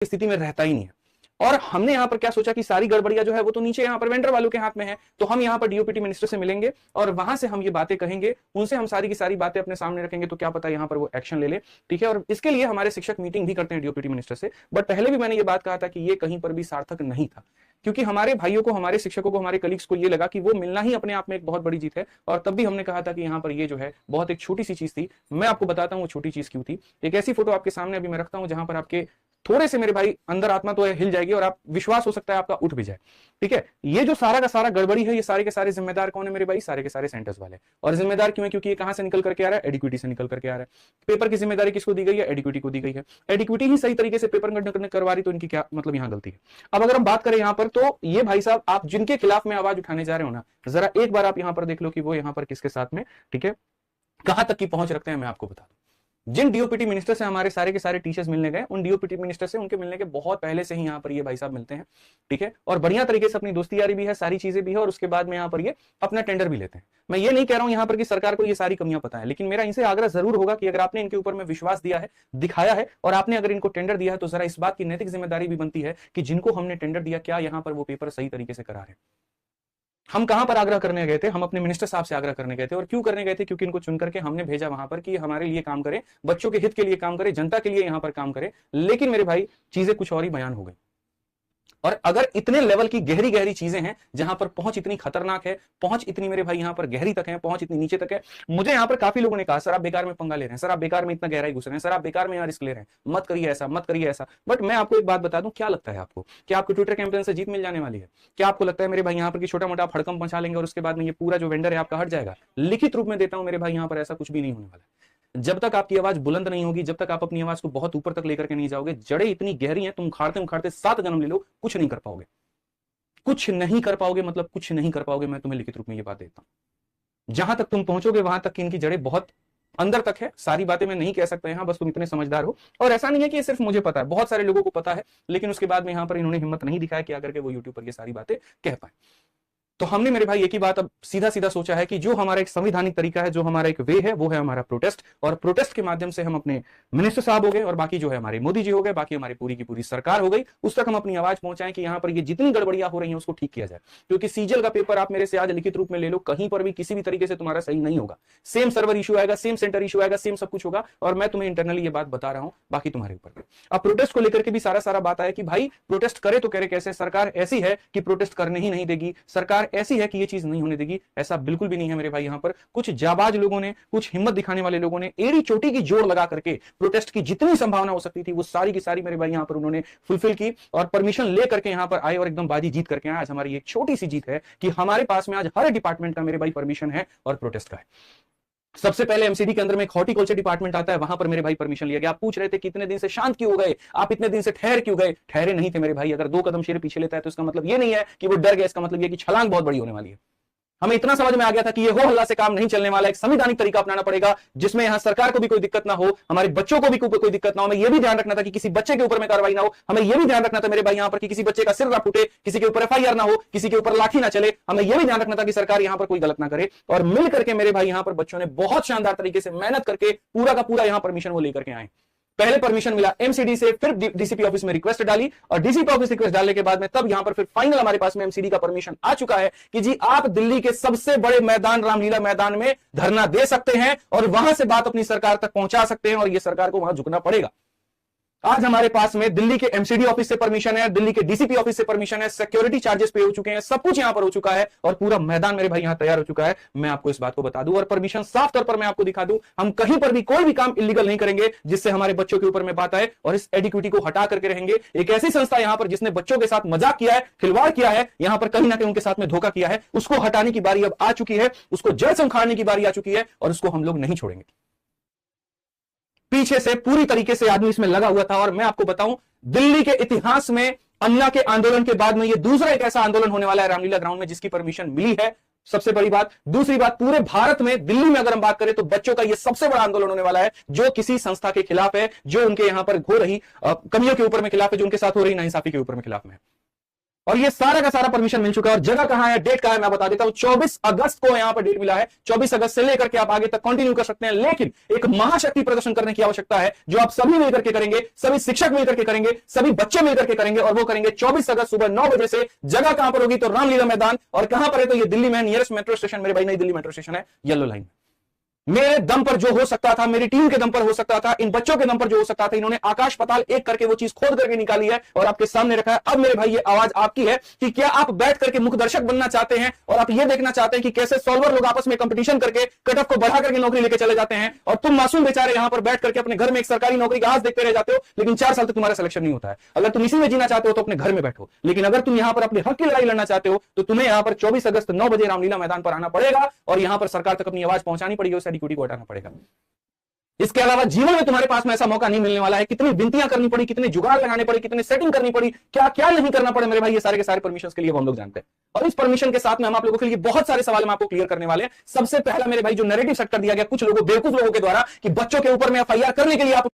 स्थिति में रहता ही नहीं है। और हमने यहां पर क्या सोचा कि सारी गड़बड़ियां जो है वो तो नीचे यहां पर वेंडर वालों के हाथ में है, तो हम यहां पर डीओपीटी मिनिस्टर से मिलेंगे और वहां से हम ये बातें कहेंगे, उनसे हम सारी की सारी बातें अपने सामने रखेंगे, तो क्या पता यहां पर वो एक्शन ले ले। ठीक है, और इसके लिए हमारे शिक्षक मीटिंग भी करते हैं डीओपीटी मिनिस्टर से। बट पहले भी मैंने ये बात कहा था कि ये कहीं पर भी सार्थक नहीं था, क्योंकि हमारे भाइयों को, हमारे शिक्षकों को, हमारे कलीग्स को ये लगा कि वो मिलना ही अपने आप में एक बहुत बड़ी जीत है। और तब भी हमने कहा था कि यहाँ पर ये जो है बहुत एक छोटी सी चीज थी। मैं आपको बताता हूँ वो छोटी चीज क्यों थी। एक ऐसी फोटो आपके सामने अभी मैं रखता हूं जहां पर आपके थोड़े से मेरे भाई अंदर आत्मा तो हिल जाएगी और आप विश्वास हो सकता है आपका उठ भी जाए। ठीक है, ये जो सारा का सारा गड़बड़ी है, ये सारे के सारे जिम्मेदार कौन है मेरे भाई? सारे के सारे सेंटर्स वाले। और जिम्मेदार क्यों है? क्योंकि ये कहां से निकल करके आ रहा है? एडिक्विटी से निकल करके आ रहा है। पेपर की जिम्मेदारी किसको दी गई है? एडिक्विटी को दी गई है। एडिक्विटी ही सही तरीके से पेपर करवा रही, तो इनकी क्या मतलब यहां गलती है? अब अगर हम बात करें यहां पर, तो ये भाई साहब आप जिनके खिलाफ में आवाज उठाने जा रहे हो ना, जरा एक बार आप यहां पर देख लो कि वो यहां पर किसके साथ में, ठीक है, कहां तक की पहुंच रखते हैं। मैं आपको बता दूं, जिन डीओपीटी मिनिस्टर से हमारे सारे के सारे टीचर्स मिलने गए, उन डीओपीटी मिनिस्टर से उनके मिलने के बहुत पहले से ही यहाँ पर ये भाई साहब मिलते हैं। ठीक है, और बढ़िया तरीके से अपनी दोस्ती यारी भी है, सारी चीजें भी है, और उसके बाद में यहाँ पर ये अपना टेंडर भी लेते हैं। मैं ये नहीं कह रहा हूं यहाँ पर कि सरकार को ये सारी कमियां पता है, लेकिन मेरा इनसे आग्रह जरूर होगा कि अगर आपने इनके ऊपर में विश्वास दिया है, दिखाया है, और आपने अगर इनको टेंडर दिया है, तो जरा इस बात की नैतिक जिम्मेदारी भी बनती है कि जिनको हमने टेंडर दिया, क्या यहाँ पर वो पेपर सही तरीके से करा रहे हैं। हम कहां पर आग्रह करने गए थे? हम अपने मिनिस्टर साहब से आग्रह करने गए थे। और क्यों करने गए थे? क्योंकि इनको चुन करके हमने भेजा वहां पर कि हमारे लिए काम करे, बच्चों के हित के लिए काम करे, जनता के लिए यहां पर काम करे। लेकिन मेरे भाई चीजें कुछ और ही बयान हो गई। और अगर इतने लेवल की गहरी गहरी चीजें हैं, जहां पर पहुंच इतनी खतरनाक है, पहुंच इतनी मेरे भाई यहां पर गहरी तक है, पहुंच इतनी नीचे तक है। मुझे यहां पर काफी लोगों ने कहा सर आप बेकार में पंगा ले रहे हैं, सर आप बेकार में इतना गहराई घुस रहे हैं, सर आप बेकार में यहाँ रिस्क ले रहे हैं, मत करिए ऐसा, मत करिए ऐसा। बट मैं आपको एक बात बता दूं, क्या लगता है आपको? क्या आपको ट्विटर कैंपेन से जीत मिल जाने वाली है? क्या आपको लगता है मेरे भाई यहाँ पर छोटा मोटा आप हड़कंप मचा लेंगे और उसके बाद में ये पूरा जो वेंडर है आपका हट जाएगा? लिखित रूप में देता हूं मेरे भाई, यहाँ पर ऐसा कुछ भी नहीं होने वाला है। जब तक आपकी आवाज बुलंद नहीं होगी, जब तक आप अपनी आवाज को बहुत ऊपर तक लेकर के नहीं जाओगे, जड़ें इतनी गहरी हैं, तुम उखाड़ते उखाड़ते 7 जन्म ले लो, कुछ नहीं कर पाओगे। कुछ नहीं कर पाओगे, मतलब कुछ नहीं कर पाओगे। मैं तुम्हें लिखित रूप में ये बात देता हूं। जहां तक तुम पहुंचोगे वहां तक इनकी जड़ें बहुत अंदर तक है। सारी बातें मैं नहीं कह सकता यहां, बस तुम इतने समझदार हो। और ऐसा नहीं है कि ये सिर्फ मुझे पता है, बहुत सारे लोगों को पता है, लेकिन उसके बाद में यहां पर इन्होंने हिम्मत नहीं दिखाया कि आकर के वो यूट्यूब पर ये सारी बातें कह पाए। तो हमने मेरे भाई एक ही बात अब सीधा सीधा सोचा है कि जो हमारा एक संवैधानिक तरीका है, जो हमारा एक वे है, वो है हमारा प्रोटेस्ट। और प्रोटेस्ट के माध्यम से हम अपने मिनिस्टर साहब हो गए, और बाकी जो है हमारे मोदी जी हो गए, बाकी हमारी पूरी की पूरी सरकार हो गई, उस तक हम अपनी आवाज पहुंचाएं कि यहां पर ये जितनी गड़बड़ियां हो रही हैं उसको ठीक किया जाए। क्योंकि सीजल का पेपर आप मेरे से आज लिखित रूप में ले लो, कहीं पर भी किसी भी तरीके से तुम्हारा सही नहीं होगा। सेम सर्वर इशू आएगा, सेम सेंटर इशू आएगा, सेम सब कुछ होगा। और मैं तुम्हें इंटरनली ये बात बता रहा हूं, बाकी तुम्हारे ऊपर। अब प्रोटेस्ट को लेकर के भी सारा सारा बात आया कि भाई प्रोटेस्ट करे तो करे कैसे? सरकार ऐसी है कि प्रोटेस्ट करने ही नहीं देगी, सरकार ऐसी है कि ये चीज नहीं होने देगी। ऐसा बिल्कुल भी नहीं है मेरे भाई। यहां पर कुछ जाबाज लोगों ने, कुछ हिम्मत दिखाने वाले लोगों ने एड़ी चोटी की जोड़ लगा करके प्रोटेस्ट की जितनी संभावना हो सकती थी वो सारी की सारी मेरे भाई यहां पर उन्होंने फुलफिल की, और परमिशन लेकर के यहां पर आए और एकदम बाजी जीत करके आए। आज हमारी एक छोटी सी जीत है कि हमारे पास में आज हर डिपार्टमेंट का मेरे भाई परमिशन है और प्रोटेस्ट का है। सबसे पहले एमसीडी के अंदर में एक हॉर्टिकल्चर डिपार्टमेंट आता है, वहां पर मेरे भाई परमिशन लिया गया। आप पूछ रहे थे कितने दिन से शांत क्यों हो गए, आप इतने दिन से ठहर क्यों गए? ठहरे नहीं थे मेरे भाई। अगर 2 कदम शेर पीछे लेता है तो इसका मतलब ये नहीं है कि वो डर गया, इसका मतलब ये कि छलांग बहुत बड़ी होने वाली है। हमें इतना समझ में आ गया था कि ये हो हल्ला से काम नहीं चलने वाला, एक संवैधानिक तरीका अपनाना पड़ेगा जिसमें यहां सरकार को भी कोई दिक्कत ना हो, हमारे बच्चों को भी कोई दिक्कत ना हो। हमें यह भी ध्यान रखना था कि किसी बच्चे के ऊपर में कार्रवाई ना हो। हमें यह भी ध्यान रखना था मेरे भाई यहां पर कि किसी बच्चे का सिर ना फूटे, किसी के ऊपर एफआईआर ना हो, किसी के ऊपर लाठी ना चले। हमें यह भी ध्यान रखना था कि सरकार यहां पर कोई गलत ना करे। और मिल करके मेरे भाई यहां पर बच्चों ने बहुत शानदार तरीके से मेहनत करके पूरा का पूरा यहां परमिशन वो लेकर के आए। पहले परमिशन मिला एमसीडी से, फिर डीसीपी ऑफिस में रिक्वेस्ट डाली, और डीसीपी ऑफिस रिक्वेस्ट डालने के बाद में तब यहां पर फिर फाइनल हमारे पास में एमसीडी का परमिशन आ चुका है कि जी आप दिल्ली के सबसे बड़े मैदान रामलीला मैदान में धरना दे सकते हैं और वहां से बात अपनी सरकार तक पहुंचा सकते हैं, और यह सरकार को वहां झुकना पड़ेगा। आज हमारे पास में दिल्ली के एमसीडी ऑफिस से परमिशन है, दिल्ली के डीसीपी ऑफिस से परमिशन है, सिक्योरिटी चार्जेस पे हो चुके हैं, सब कुछ यहां पर हो चुका है, और पूरा मैदान मेरे भाई यहां तैयार हो चुका है। मैं आपको इस बात को बता दूं और परमिशन साफ तौर पर मैं आपको दिखा दूं, हम कहीं पर भी कोई भी काम इलीगल नहीं करेंगे जिससे हमारे बच्चों के ऊपर में बात आए, और इस एडिक्विटी को हटा करके रहेंगे। एक ऐसी संस्था यहां पर जिसने बच्चों के साथ मजाक किया है, खिलवाड़ किया है, यहां पर कहीं ना कहीं उनके साथ में धोखा किया है, उसको हटाने की बारी अब आ चुकी है, उसको जड़ से उखाड़ने की बारी आ चुकी है, और उसको हम लोग नहीं छोड़ेंगे। पीछे से पूरी तरीके से आदमी इसमें लगा हुआ था। और मैं आपको बताऊं, दिल्ली के इतिहास में अन्ना के आंदोलन के बाद में यह दूसरा एक ऐसा आंदोलन होने वाला है रामलीला ग्राउंड में जिसकी परमिशन मिली है। सबसे बड़ी बात। दूसरी बात, पूरे भारत में, दिल्ली में अगर हम बात करें तो बच्चों का यह सबसे बड़ा आंदोलन होने वाला है जो किसी संस्था के खिलाफ है, जो उनके यहां पर हो रही कमियों के ऊपर में खिलाफ है, जो उनके साथ हो रही नाइंसाफी के ऊपर में खिलाफ में है। और ये सारा का सारा परमिशन मिल चुका है। और जगह कहां है, डेट कहां है, मैं बता देता हूं। 24 अगस्त को यहां पर डेट मिला है। 24 अगस्त से लेकर के आप आगे तक कंटिन्यू कर सकते हैं, लेकिन एक महाशक्ति प्रदर्शन करने की आवश्यकता है, जो आप सभी मिलकर के करेंगे, सभी शिक्षक मिलकर के करेंगे, सभी बच्चे मिलकर के करेंगे। और वो करेंगे 24 अगस्त सुबह 9 बजे से। जगह कहां पर होगी, तो रामलीला मैदान। और कहां पर है, तो ये दिल्ली में नियरेस्ट मेट्रो स्टेशन, मेरे भाई नई दिल्ली मेट्रो स्टेशन है, येलो लाइन। मेरे दम पर जो हो सकता था, मेरी टीम के दम पर हो सकता था, इन बच्चों के दम पर जो हो सकता था, इन्होंने आकाश पाताल एक करके वो चीज खोद करके निकाली है और आपके सामने रखा है। अब मेरे भाई ये आवाज आपकी है कि क्या आप बैठ करके मुख्य दर्शक बनना चाहते हैं और आप ये देखना चाहते हैं कि कैसे सॉल्वर लोग आपस में कंपटीशन करके कट ऑफ को बढ़ा करके नौकरी लेके चले जाते हैं, और तुम मासूम बेचारे यहां पर बैठ करके अपने घर में एक सरकारी नौकरी का आस देखते रह जाते हो, लेकिन 4 साल तक तुम्हारा सिलेक्शन नहीं होता है। अगर तुम इसी में जीना चाहते हो तो अपने घर में बैठो, लेकिन अगर तुम यहां पर अपने हक की लड़ाई लड़ना चाहते हो तो तुम्हें यहां पर 24 अगस्त 9 बजे रामलीला मैदान पर आना पड़ेगा और यहां पर सरकार तक अपनी आवाज पहुंचानी पड़ेगी, उस एडिक्यूटी को हटाना पड़ेगा। इसके अलावा जीवन में तुम्हारे पास में ऐसा मौका नहीं मिलने वाला है। कितनी विनतियां करनी पड़ी, कितने जुगाड़ लगाने पड़े, कितनी सेटिंग करनी पड़ी, क्या क्या नहीं करना पड़े मेरे भाई, ये सारे के सारे परमिशन के लिए हम लोग जानते हैं। और इस परमिशन के साथ में हम आप लोगों के लिए बहुत सारे सवाल हम आपको क्लियर करने वाले हैं। सबसे पहला मेरे भाई जो नैरेटिव सेट कर दिया गया कुछ लोगों, बेवकूफ लोगों के द्वारा, कि बच्चों के ऊपर में एफआईआर करने के लिए आप